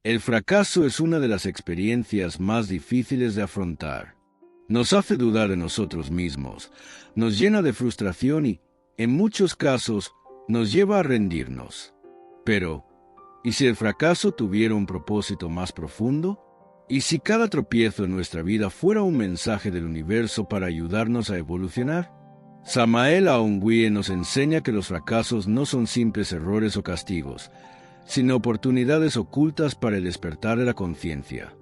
El fracaso es una de las experiencias más difíciles de afrontar. Nos hace dudar de nosotros mismos, nos llena de frustración y, en muchos casos, nos lleva a rendirnos. Pero, ¿y si el fracaso tuviera un propósito más profundo? ¿Y si cada tropiezo en nuestra vida fuera un mensaje del universo para ayudarnos a evolucionar? Samael Aungwie nos enseña que los fracasos no son simples errores o castigos, sino oportunidades ocultas para el despertar de la conciencia.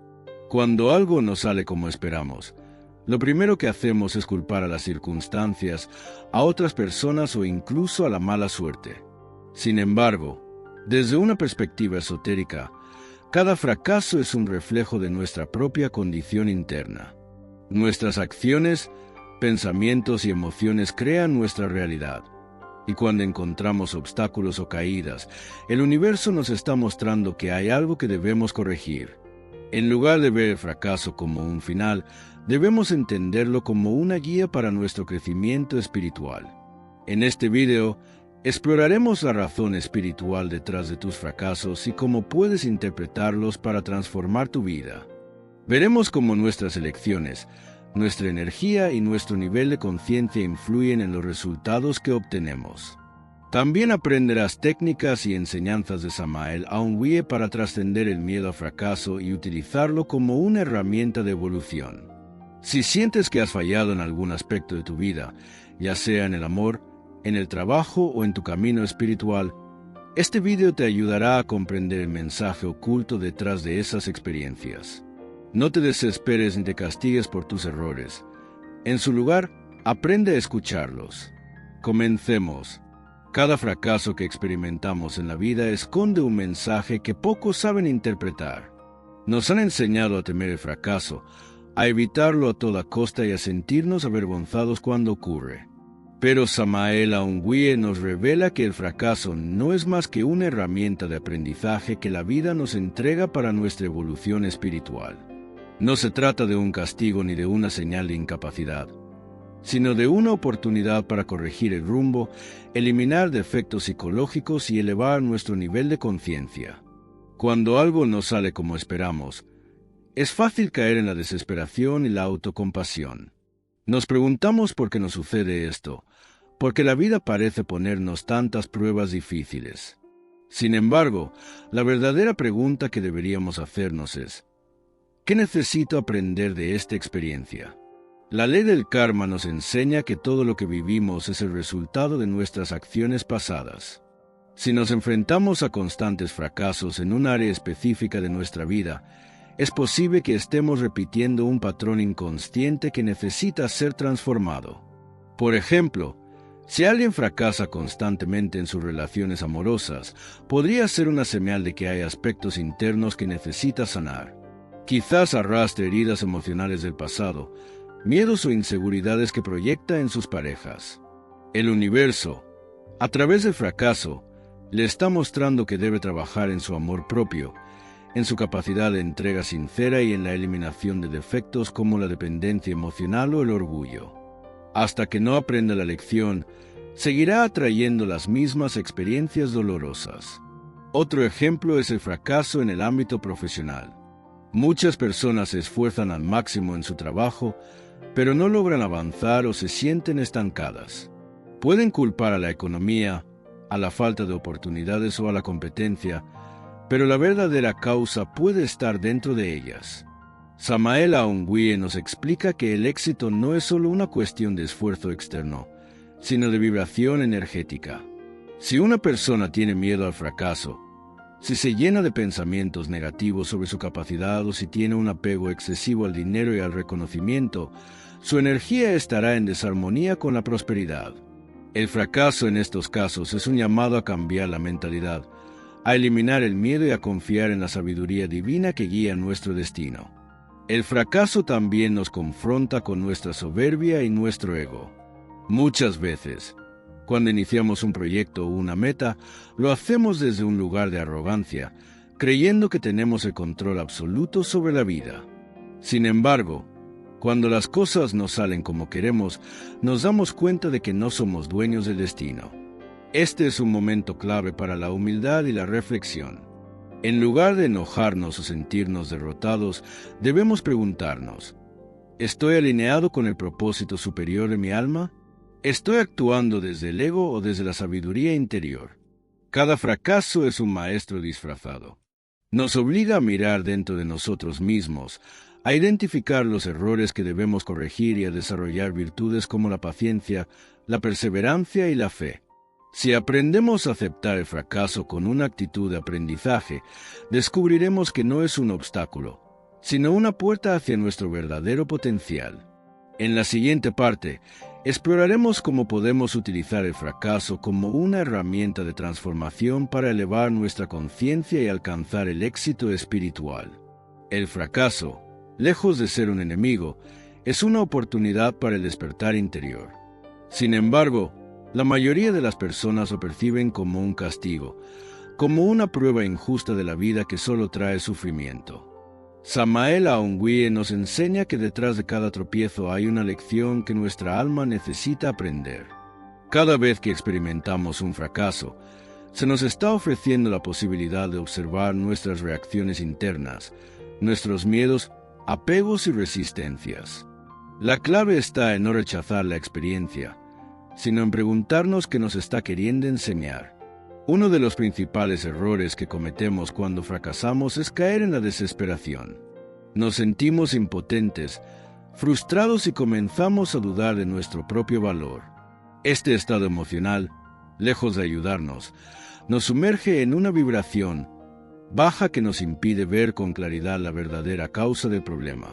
Cuando algo no sale como esperamos, lo primero que hacemos es culpar a las circunstancias, a otras personas o incluso a la mala suerte. Sin embargo, desde una perspectiva esotérica, cada fracaso es un reflejo de nuestra propia condición interna. Nuestras acciones, pensamientos y emociones crean nuestra realidad. Y cuando encontramos obstáculos o caídas, el universo nos está mostrando que hay algo que debemos corregir. En lugar de ver el fracaso como un final, debemos entenderlo como una guía para nuestro crecimiento espiritual. En este video, exploraremos la razón espiritual detrás de tus fracasos y cómo puedes interpretarlos para transformar tu vida. Veremos cómo nuestras elecciones, nuestra energía y nuestro nivel de conciencia influyen en los resultados que obtenemos. También aprenderás técnicas y enseñanzas de Samael Aungwie para trascender el miedo al fracaso y utilizarlo como una herramienta de evolución. Si sientes que has fallado en algún aspecto de tu vida, ya sea en el amor, en el trabajo o en tu camino espiritual, este video te ayudará a comprender el mensaje oculto detrás de esas experiencias. No te desesperes ni te castigues por tus errores. En su lugar, aprende a escucharlos. Comencemos. Cada fracaso que experimentamos en la vida esconde un mensaje que pocos saben interpretar. Nos han enseñado a temer el fracaso, a evitarlo a toda costa y a sentirnos avergonzados cuando ocurre. Pero Samael Aungwie nos revela que el fracaso no es más que una herramienta de aprendizaje que la vida nos entrega para nuestra evolución espiritual. No se trata de un castigo ni de una señal de incapacidad, sino de una oportunidad para corregir el rumbo, eliminar defectos psicológicos y elevar nuestro nivel de conciencia. Cuando algo no sale como esperamos, es fácil caer en la desesperación y la autocompasión. Nos preguntamos por qué nos sucede esto, porque la vida parece ponernos tantas pruebas difíciles. Sin embargo, la verdadera pregunta que deberíamos hacernos es: ¿qué necesito aprender de esta experiencia? La ley del karma nos enseña que todo lo que vivimos es el resultado de nuestras acciones pasadas. Si nos enfrentamos a constantes fracasos en un área específica de nuestra vida, es posible que estemos repitiendo un patrón inconsciente que necesita ser transformado. Por ejemplo, si alguien fracasa constantemente en sus relaciones amorosas, podría ser una señal de que hay aspectos internos que necesita sanar. Quizás arrastre heridas emocionales del pasado, miedos o inseguridades que proyecta en sus parejas. El universo, a través del fracaso, le está mostrando que debe trabajar en su amor propio, en su capacidad de entrega sincera y en la eliminación de defectos como la dependencia emocional o el orgullo. Hasta que no aprenda la lección, seguirá atrayendo las mismas experiencias dolorosas. Otro ejemplo es el fracaso en el ámbito profesional. Muchas personas se esfuerzan al máximo en su trabajo, pero no logran avanzar o se sienten estancadas. Pueden culpar a la economía, a la falta de oportunidades o a la competencia, pero la verdadera causa puede estar dentro de ellas. Samael Aungwie nos explica que el éxito no es solo una cuestión de esfuerzo externo, sino de vibración energética. Si una persona tiene miedo al fracaso, si se llena de pensamientos negativos sobre su capacidad o si tiene un apego excesivo al dinero y al reconocimiento, su energía estará en desarmonía con la prosperidad. El fracaso en estos casos es un llamado a cambiar la mentalidad, a eliminar el miedo y a confiar en la sabiduría divina que guía nuestro destino. El fracaso también nos confronta con nuestra soberbia y nuestro ego. Muchas veces, cuando iniciamos un proyecto o una meta, lo hacemos desde un lugar de arrogancia, creyendo que tenemos el control absoluto sobre la vida. Sin embargo, cuando las cosas no salen como queremos, nos damos cuenta de que no somos dueños del destino. Este es un momento clave para la humildad y la reflexión. En lugar de enojarnos o sentirnos derrotados, debemos preguntarnos, ¿estoy alineado con el propósito superior de mi alma? ¿Estoy actuando desde el ego o desde la sabiduría interior? Cada fracaso es un maestro disfrazado. Nos obliga a mirar dentro de nosotros mismos, a identificar los errores que debemos corregir y a desarrollar virtudes como la paciencia, la perseverancia y la fe. Si aprendemos a aceptar el fracaso con una actitud de aprendizaje, descubriremos que no es un obstáculo, sino una puerta hacia nuestro verdadero potencial. En la siguiente parte, exploraremos cómo podemos utilizar el fracaso como una herramienta de transformación para elevar nuestra conciencia y alcanzar el éxito espiritual. El fracaso, lejos de ser un enemigo, es una oportunidad para el despertar interior. Sin embargo, la mayoría de las personas lo perciben como un castigo, como una prueba injusta de la vida que solo trae sufrimiento. Samael Aungwie nos enseña que detrás de cada tropiezo hay una lección que nuestra alma necesita aprender. Cada vez que experimentamos un fracaso, se nos está ofreciendo la posibilidad de observar nuestras reacciones internas, nuestros miedos, apegos y resistencias. La clave está en no rechazar la experiencia, sino en preguntarnos qué nos está queriendo enseñar. Uno de los principales errores que cometemos cuando fracasamos es caer en la desesperación. Nos sentimos impotentes, frustrados y comenzamos a dudar de nuestro propio valor. Este estado emocional, lejos de ayudarnos, nos sumerge en una vibración baja que nos impide ver con claridad la verdadera causa del problema.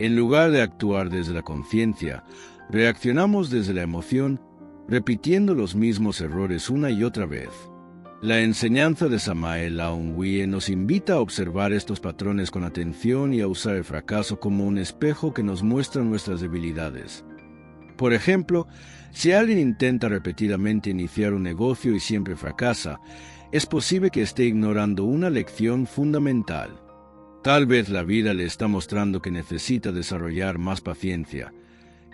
En lugar de actuar desde la conciencia, reaccionamos desde la emoción, repitiendo los mismos errores una y otra vez. La enseñanza de Samael Aungwie nos invita a observar estos patrones con atención y a usar el fracaso como un espejo que nos muestra nuestras debilidades. Por ejemplo, si alguien intenta repetidamente iniciar un negocio y siempre fracasa, es posible que esté ignorando una lección fundamental. Tal vez la vida le está mostrando que necesita desarrollar más paciencia,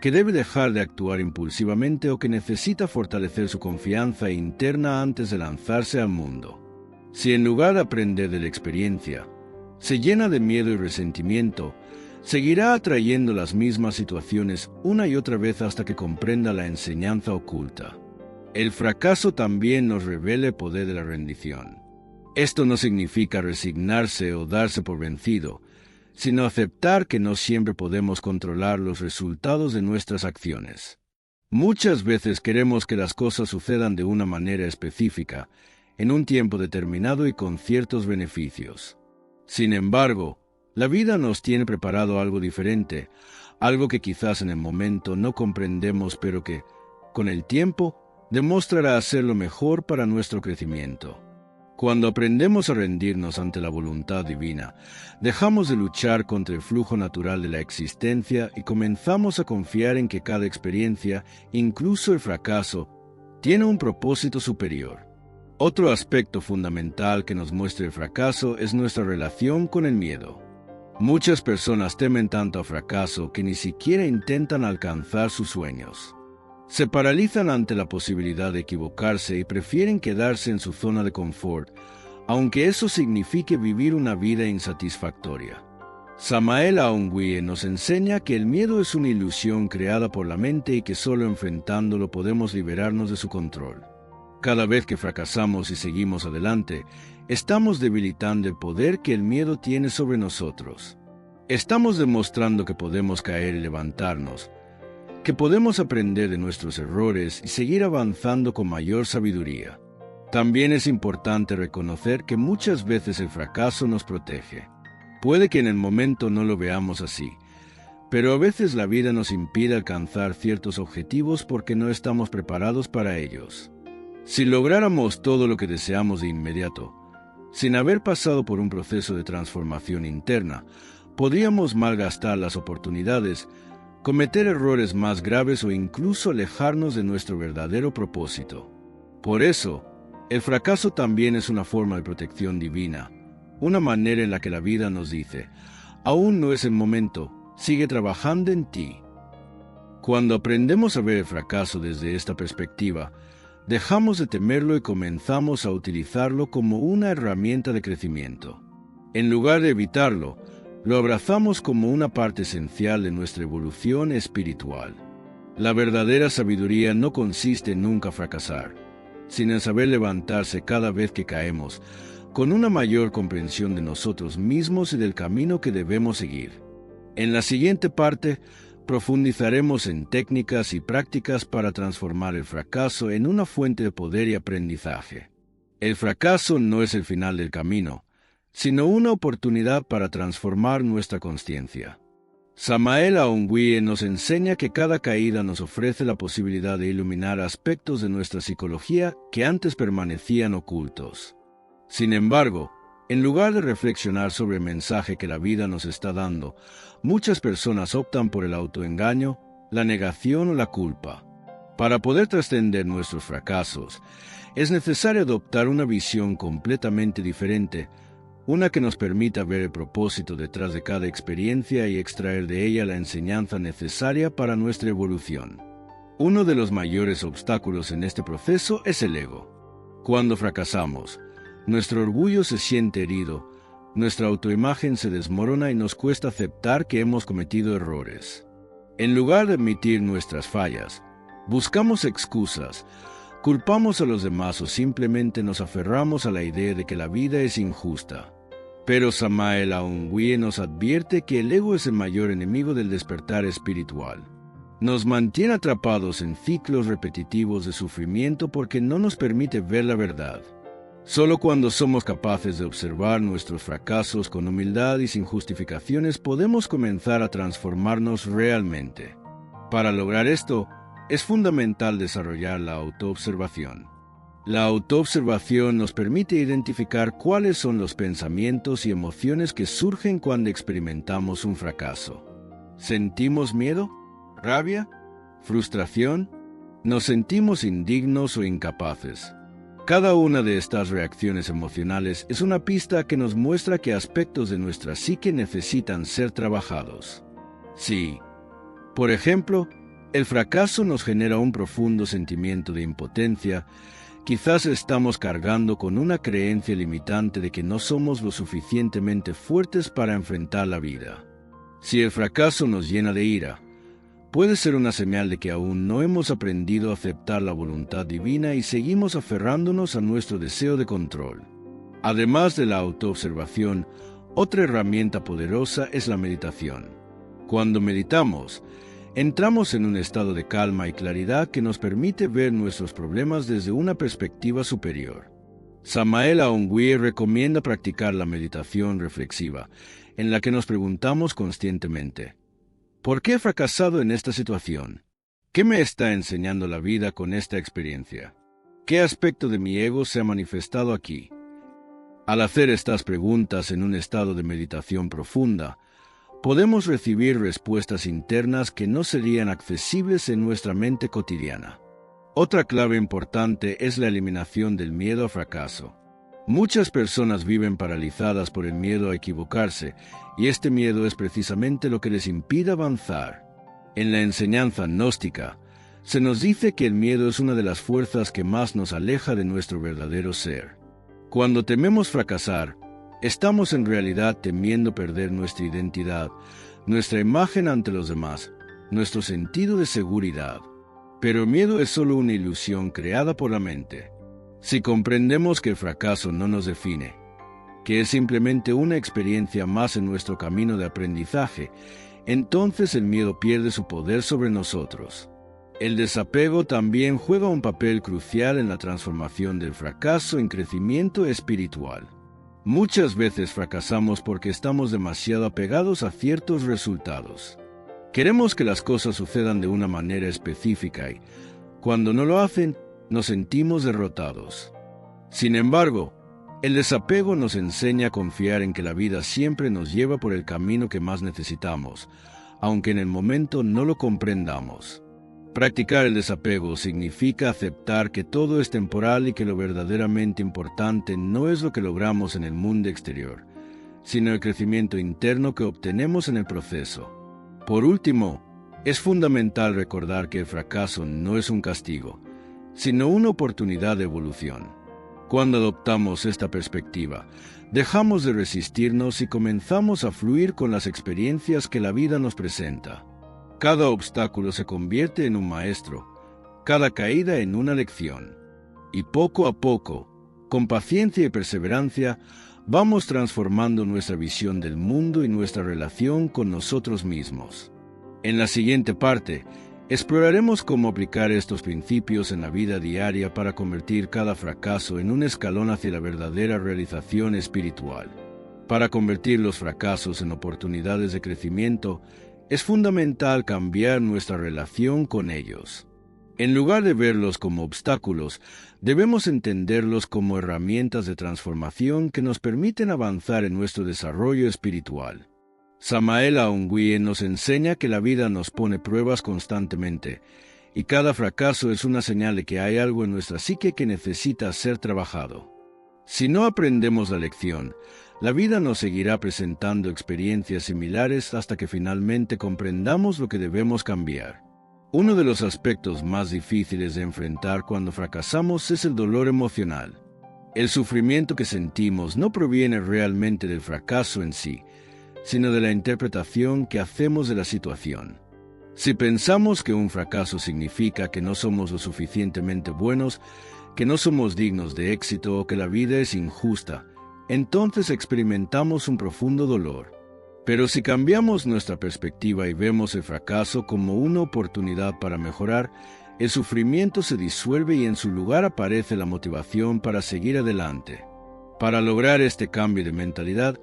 que debe dejar de actuar impulsivamente o que necesita fortalecer su confianza interna antes de lanzarse al mundo. Si en lugar de aprender de la experiencia, se llena de miedo y resentimiento, seguirá atrayendo las mismas situaciones una y otra vez hasta que comprenda la enseñanza oculta. El fracaso también nos revela el poder de la rendición. Esto no significa resignarse o darse por vencido, sino aceptar que no siempre podemos controlar los resultados de nuestras acciones. Muchas veces queremos que las cosas sucedan de una manera específica, en un tiempo determinado y con ciertos beneficios. Sin embargo, la vida nos tiene preparado algo diferente, algo que quizás en el momento no comprendemos, pero que, con el tiempo, demostrará ser lo mejor para nuestro crecimiento. Cuando aprendemos a rendirnos ante la voluntad divina, dejamos de luchar contra el flujo natural de la existencia y comenzamos a confiar en que cada experiencia, incluso el fracaso, tiene un propósito superior. Otro aspecto fundamental que nos muestra el fracaso es nuestra relación con el miedo. Muchas personas temen tanto al fracaso que ni siquiera intentan alcanzar sus sueños. Se paralizan ante la posibilidad de equivocarse y prefieren quedarse en su zona de confort, aunque eso signifique vivir una vida insatisfactoria. Samael Aungwie nos enseña que el miedo es una ilusión creada por la mente y que solo enfrentándolo podemos liberarnos de su control. Cada vez que fracasamos y seguimos adelante, estamos debilitando el poder que el miedo tiene sobre nosotros. Estamos demostrando que podemos caer y levantarnos, que podemos aprender de nuestros errores y seguir avanzando con mayor sabiduría. También es importante reconocer que muchas veces el fracaso nos protege. Puede que en el momento no lo veamos así, pero a veces la vida nos impide alcanzar ciertos objetivos porque no estamos preparados para ellos. Si lográramos todo lo que deseamos de inmediato, sin haber pasado por un proceso de transformación interna, podríamos malgastar las oportunidades, cometer errores más graves o incluso alejarnos de nuestro verdadero propósito. Por eso, el fracaso también es una forma de protección divina, una manera en la que la vida nos dice, aún no es el momento, sigue trabajando en ti. Cuando aprendemos a ver el fracaso desde esta perspectiva, Dejamos de temerlo y comenzamos a utilizarlo como una herramienta de crecimiento. En lugar de evitarlo, lo abrazamos como una parte esencial de nuestra evolución espiritual. La verdadera sabiduría no consiste en nunca fracasar, sino en saber levantarse cada vez que caemos, con una mayor comprensión de nosotros mismos y del camino que debemos seguir. En la siguiente parte, profundizaremos en técnicas y prácticas para transformar el fracaso en una fuente de poder y aprendizaje. El fracaso no es el final del camino, sino una oportunidad para transformar nuestra consciencia. Samael Aungwie nos enseña que cada caída nos ofrece la posibilidad de iluminar aspectos de nuestra psicología que antes permanecían ocultos. Sin embargo, en lugar de reflexionar sobre el mensaje que la vida nos está dando, muchas personas optan por el autoengaño, la negación o la culpa. Para poder trascender nuestros fracasos, es necesario adoptar una visión completamente diferente, una que nos permita ver el propósito detrás de cada experiencia y extraer de ella la enseñanza necesaria para nuestra evolución. Uno de los mayores obstáculos en este proceso es el ego. Cuando fracasamos, nuestro orgullo se siente herido, nuestra autoimagen se desmorona y nos cuesta aceptar que hemos cometido errores. En lugar de admitir nuestras fallas, buscamos excusas, culpamos a los demás o simplemente nos aferramos a la idea de que la vida es injusta. Pero Samael Aungwie nos advierte que el ego es el mayor enemigo del despertar espiritual. Nos mantiene atrapados en ciclos repetitivos de sufrimiento porque no nos permite ver la verdad. Solo cuando somos capaces de observar nuestros fracasos con humildad y sin justificaciones podemos comenzar a transformarnos realmente. Para lograr esto, es fundamental desarrollar la autoobservación. La autoobservación nos permite identificar cuáles son los pensamientos y emociones que surgen cuando experimentamos un fracaso. ¿Sentimos miedo? ¿Rabia? ¿Frustración? ¿Nos sentimos indignos o incapaces? Cada una de estas reacciones emocionales es una pista que nos muestra que aspectos de nuestra psique necesitan ser trabajados. Sí, por ejemplo, el fracaso nos genera un profundo sentimiento de impotencia. Quizás estamos cargando con una creencia limitante de que no somos lo suficientemente fuertes para enfrentar la vida. Si el fracaso nos llena de ira, puede ser una señal de que aún no hemos aprendido a aceptar la voluntad divina y seguimos aferrándonos a nuestro deseo de control. Además de la autoobservación, otra herramienta poderosa es la meditación. Cuando meditamos, entramos en un estado de calma y claridad que nos permite ver nuestros problemas desde una perspectiva superior. Samael Aungwie recomienda practicar la meditación reflexiva, en la que nos preguntamos conscientemente: ¿por qué he fracasado en esta situación? ¿Qué me está enseñando la vida con esta experiencia? ¿Qué aspecto de mi ego se ha manifestado aquí? Al hacer estas preguntas en un estado de meditación profunda, podemos recibir respuestas internas que no serían accesibles en nuestra mente cotidiana. Otra clave importante es la eliminación del miedo al fracaso. Muchas personas viven paralizadas por el miedo a equivocarse, y este miedo es precisamente lo que les impide avanzar. En la enseñanza gnóstica, se nos dice que el miedo es una de las fuerzas que más nos aleja de nuestro verdadero ser. Cuando tememos fracasar, estamos en realidad temiendo perder nuestra identidad, nuestra imagen ante los demás, nuestro sentido de seguridad. Pero el miedo es solo una ilusión creada por la mente. Si comprendemos que el fracaso no nos define, que es simplemente una experiencia más en nuestro camino de aprendizaje, entonces el miedo pierde su poder sobre nosotros. El desapego también juega un papel crucial en la transformación del fracaso en crecimiento espiritual. Muchas veces fracasamos porque estamos demasiado apegados a ciertos resultados. Queremos que las cosas sucedan de una manera específica y, cuando no lo hacen, nos sentimos derrotados. Sin embargo, el desapego nos enseña a confiar en que la vida siempre nos lleva por el camino que más necesitamos, aunque en el momento no lo comprendamos. Practicar el desapego significa aceptar que todo es temporal y que lo verdaderamente importante no es lo que logramos en el mundo exterior, sino el crecimiento interno que obtenemos en el proceso. Por último, es fundamental recordar que el fracaso no es un castigo, sino una oportunidad de evolución. Cuando adoptamos esta perspectiva, dejamos de resistirnos y comenzamos a fluir con las experiencias que la vida nos presenta. Cada obstáculo se convierte en un maestro, cada caída en una lección. Y poco a poco, con paciencia y perseverancia, vamos transformando nuestra visión del mundo y nuestra relación con nosotros mismos. En la siguiente parte, exploraremos cómo aplicar estos principios en la vida diaria para convertir cada fracaso en un escalón hacia la verdadera realización espiritual. Para convertir los fracasos en oportunidades de crecimiento, es fundamental cambiar nuestra relación con ellos. En lugar de verlos como obstáculos, debemos entenderlos como herramientas de transformación que nos permiten avanzar en nuestro desarrollo espiritual. Samael Aung Weor nos enseña que la vida nos pone pruebas constantemente, y cada fracaso es una señal de que hay algo en nuestra psique que necesita ser trabajado. Si no aprendemos la lección, la vida nos seguirá presentando experiencias similares hasta que finalmente comprendamos lo que debemos cambiar. Uno de los aspectos más difíciles de enfrentar cuando fracasamos es el dolor emocional. El sufrimiento que sentimos no proviene realmente del fracaso en sí, sino de la interpretación que hacemos de la situación. Si pensamos que un fracaso significa que no somos lo suficientemente buenos, que no somos dignos de éxito o que la vida es injusta, entonces experimentamos un profundo dolor. Pero si cambiamos nuestra perspectiva y vemos el fracaso como una oportunidad para mejorar, el sufrimiento se disuelve y en su lugar aparece la motivación para seguir adelante. Para lograr este cambio de mentalidad,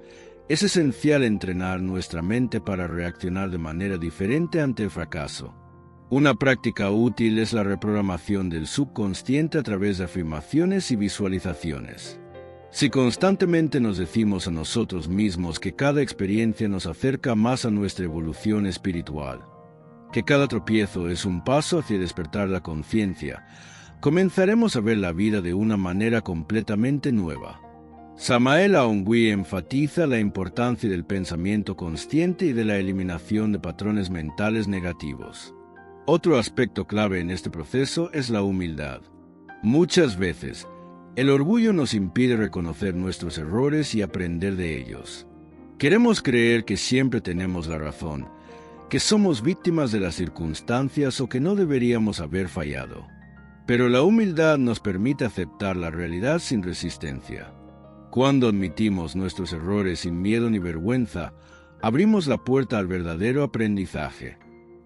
es esencial entrenar nuestra mente para reaccionar de manera diferente ante el fracaso. Una práctica útil es la reprogramación del subconsciente a través de afirmaciones y visualizaciones. Si constantemente nos decimos a nosotros mismos que cada experiencia nos acerca más a nuestra evolución espiritual, que cada tropiezo es un paso hacia despertar la conciencia, comenzaremos a ver la vida de una manera completamente nueva. Samael Aung Weor enfatiza la importancia del pensamiento consciente y de la eliminación de patrones mentales negativos. Otro aspecto clave en este proceso es la humildad. Muchas veces, el orgullo nos impide reconocer nuestros errores y aprender de ellos. Queremos creer que siempre tenemos la razón, que somos víctimas de las circunstancias o que no deberíamos haber fallado. Pero la humildad nos permite aceptar la realidad sin resistencia. Cuando admitimos nuestros errores sin miedo ni vergüenza, abrimos la puerta al verdadero aprendizaje.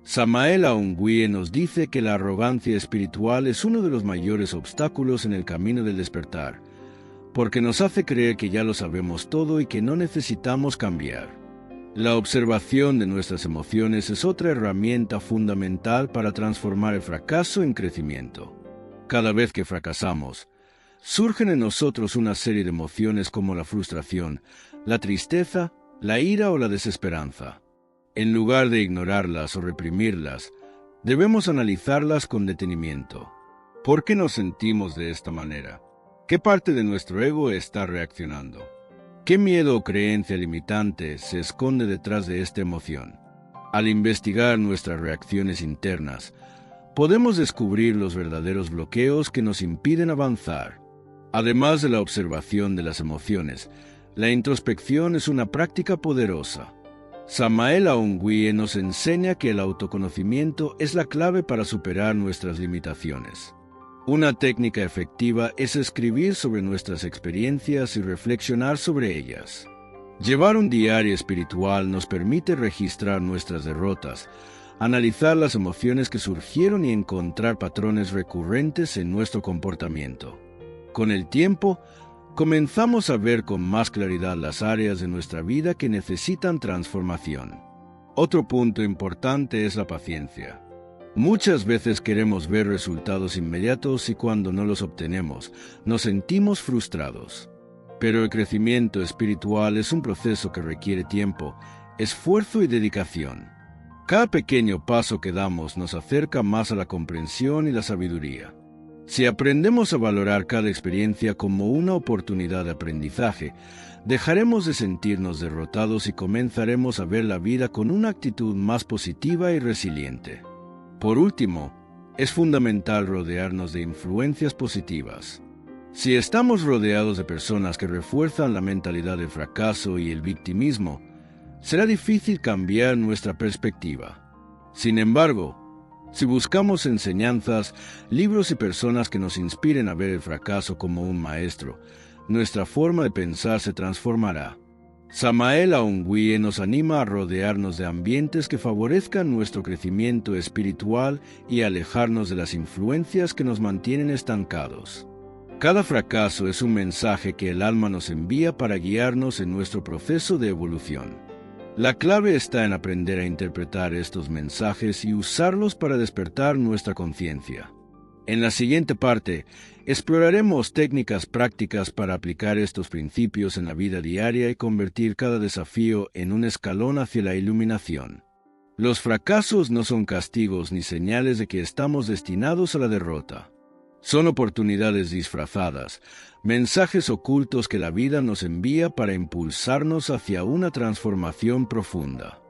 Samael Aung Weor nos dice que la arrogancia espiritual es uno de los mayores obstáculos en el camino del despertar, porque nos hace creer que ya lo sabemos todo y que no necesitamos cambiar. La observación de nuestras emociones es otra herramienta fundamental para transformar el fracaso en crecimiento. Cada vez que fracasamos, surgen en nosotros una serie de emociones como la frustración, la tristeza, la ira o la desesperanza. En lugar de ignorarlas o reprimirlas, debemos analizarlas con detenimiento. ¿Por qué nos sentimos de esta manera? ¿Qué parte de nuestro ego está reaccionando? ¿Qué miedo o creencia limitante se esconde detrás de esta emoción? Al investigar nuestras reacciones internas, podemos descubrir los verdaderos bloqueos que nos impiden avanzar. Además de la observación de las emociones, la introspección es una práctica poderosa. Samael Aung Weor nos enseña que el autoconocimiento es la clave para superar nuestras limitaciones. Una técnica efectiva es escribir sobre nuestras experiencias y reflexionar sobre ellas. Llevar un diario espiritual nos permite registrar nuestras derrotas, analizar las emociones que surgieron y encontrar patrones recurrentes en nuestro comportamiento. Con el tiempo, comenzamos a ver con más claridad las áreas de nuestra vida que necesitan transformación. Otro punto importante es la paciencia. Muchas veces queremos ver resultados inmediatos y cuando no los obtenemos, nos sentimos frustrados. Pero el crecimiento espiritual es un proceso que requiere tiempo, esfuerzo y dedicación. Cada pequeño paso que damos nos acerca más a la comprensión y la sabiduría. Si aprendemos a valorar cada experiencia como una oportunidad de aprendizaje, dejaremos de sentirnos derrotados y comenzaremos a ver la vida con una actitud más positiva y resiliente. Por último, Es fundamental rodearnos de influencias positivas. Si estamos rodeados de personas que refuerzan la mentalidad del fracaso y el victimismo, será difícil cambiar nuestra perspectiva. Sin embargo, si buscamos enseñanzas, libros y personas que nos inspiren a ver el fracaso como un maestro, nuestra forma de pensar se transformará. Samael Aung Weor nos anima a rodearnos de ambientes que favorezcan nuestro crecimiento espiritual y alejarnos de las influencias que nos mantienen estancados. Cada fracaso es un mensaje que el alma nos envía para guiarnos en nuestro proceso de evolución. La clave está en aprender a interpretar estos mensajes y usarlos para despertar nuestra conciencia. En la siguiente parte, exploraremos técnicas prácticas para aplicar estos principios en la vida diaria y convertir cada desafío en un escalón hacia la iluminación. Los fracasos no son castigos ni señales de que estamos destinados a la derrota. Son oportunidades disfrazadas, mensajes ocultos que la vida nos envía para impulsarnos hacia una transformación profunda.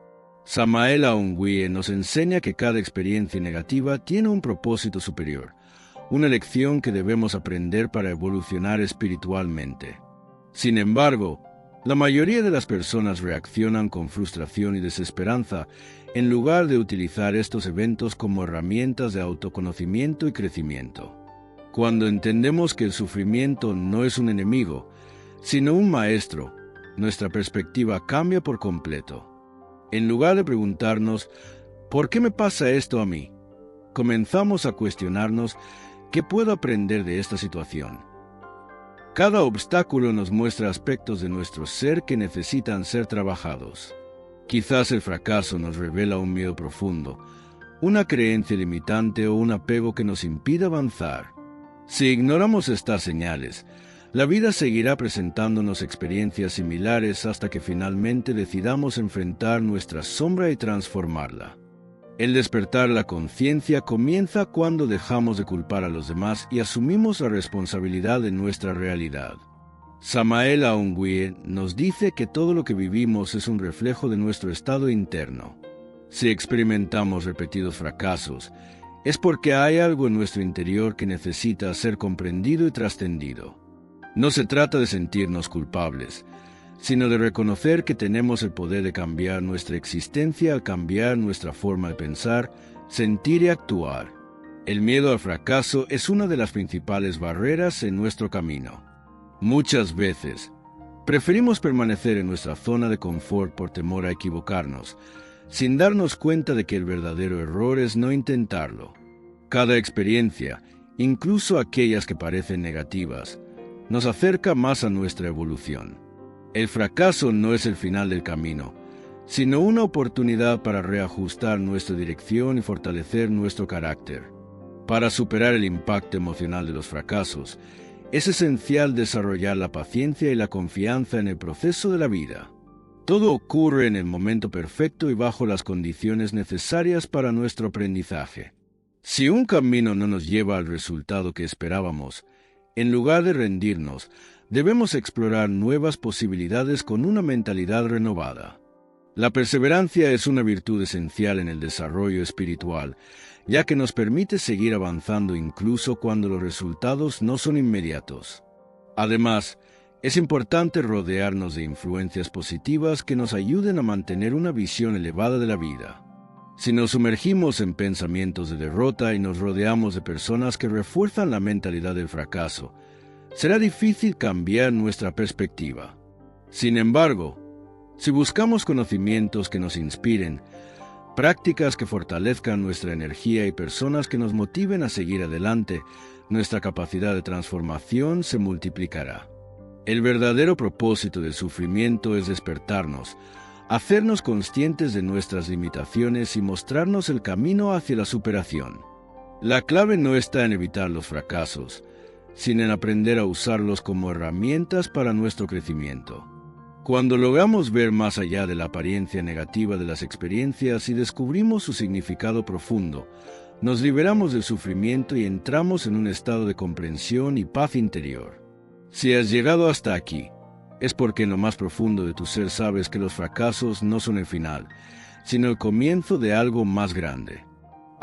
Samael Aung Weor nos enseña que cada experiencia negativa tiene un propósito superior, una lección que debemos aprender para evolucionar espiritualmente. Sin embargo, la mayoría de las personas reaccionan con frustración y desesperanza en lugar de utilizar estos eventos como herramientas de autoconocimiento y crecimiento. Cuando entendemos que el sufrimiento no es un enemigo, sino un maestro, nuestra perspectiva cambia por completo. En lugar de preguntarnos, ¿por qué me pasa esto a mí?, comenzamos a cuestionarnos, ¿qué puedo aprender de esta situación? Cada obstáculo nos muestra aspectos de nuestro ser que necesitan ser trabajados. Quizás el fracaso nos revela un miedo profundo, una creencia limitante o un apego que nos impide avanzar. Si ignoramos estas señales, la vida seguirá presentándonos experiencias similares hasta que finalmente decidamos enfrentar nuestra sombra y transformarla. El despertar la conciencia comienza cuando dejamos de culpar a los demás y asumimos la responsabilidad de nuestra realidad. Samael Aung Weor nos dice que todo lo que vivimos es un reflejo de nuestro estado interno. Si experimentamos repetidos fracasos, es porque hay algo en nuestro interior que necesita ser comprendido y trascendido. No se trata de sentirnos culpables, sino de reconocer que tenemos el poder de cambiar nuestra existencia al cambiar nuestra forma de pensar, sentir y actuar. El miedo al fracaso es una de las principales barreras en nuestro camino. Muchas veces, preferimos permanecer en nuestra zona de confort por temor a equivocarnos, sin darnos cuenta de que el verdadero error es no intentarlo. Cada experiencia, incluso aquellas que parecen negativas, nos acerca más a nuestra evolución. El fracaso no es el final del camino, sino una oportunidad para reajustar nuestra dirección y fortalecer nuestro carácter. Para superar el impacto emocional de los fracasos, es esencial desarrollar la paciencia y la confianza en el proceso de la vida. Todo ocurre en el momento perfecto y bajo las condiciones necesarias para nuestro aprendizaje. Si un camino no nos lleva al resultado que esperábamos, en lugar de rendirnos, debemos explorar nuevas posibilidades con una mentalidad renovada. La perseverancia es una virtud esencial en el desarrollo espiritual, ya que nos permite seguir avanzando incluso cuando los resultados no son inmediatos. Además, es importante rodearnos de influencias positivas que nos ayuden a mantener una visión elevada de la vida. Si nos sumergimos en pensamientos de derrota y nos rodeamos de personas que refuerzan la mentalidad del fracaso, será difícil cambiar nuestra perspectiva. Sin embargo, si buscamos conocimientos que nos inspiren, prácticas que fortalezcan nuestra energía y personas que nos motiven a seguir adelante, nuestra capacidad de transformación se multiplicará. El verdadero propósito del sufrimiento es despertarnos, hacernos conscientes de nuestras limitaciones y mostrarnos el camino hacia la superación. La clave no está en evitar los fracasos, sino en aprender a usarlos como herramientas para nuestro crecimiento. Cuando logramos ver más allá de la apariencia negativa de las experiencias y descubrimos su significado profundo, nos liberamos del sufrimiento y entramos en un estado de comprensión y paz interior. Si has llegado hasta aquí, es porque en lo más profundo de tu ser sabes que los fracasos no son el final, sino el comienzo de algo más grande.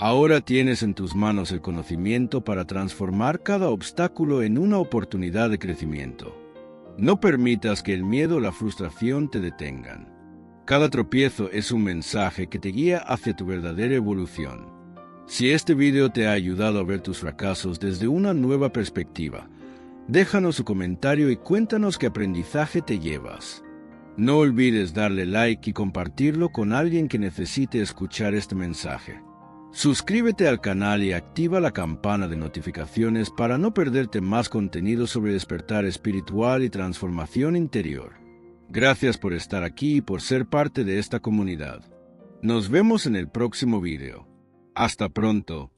Ahora tienes en tus manos el conocimiento para transformar cada obstáculo en una oportunidad de crecimiento. No permitas que el miedo o la frustración te detengan. Cada tropiezo es un mensaje que te guía hacia tu verdadera evolución. Si este video te ha ayudado a ver tus fracasos desde una nueva perspectiva, déjanos un comentario y cuéntanos qué aprendizaje te llevas. No olvides darle like y compartirlo con alguien que necesite escuchar este mensaje. Suscríbete al canal y activa la campana de notificaciones para no perderte más contenido sobre despertar espiritual y transformación interior. Gracias por estar aquí y por ser parte de esta comunidad. Nos vemos en el próximo video. Hasta pronto.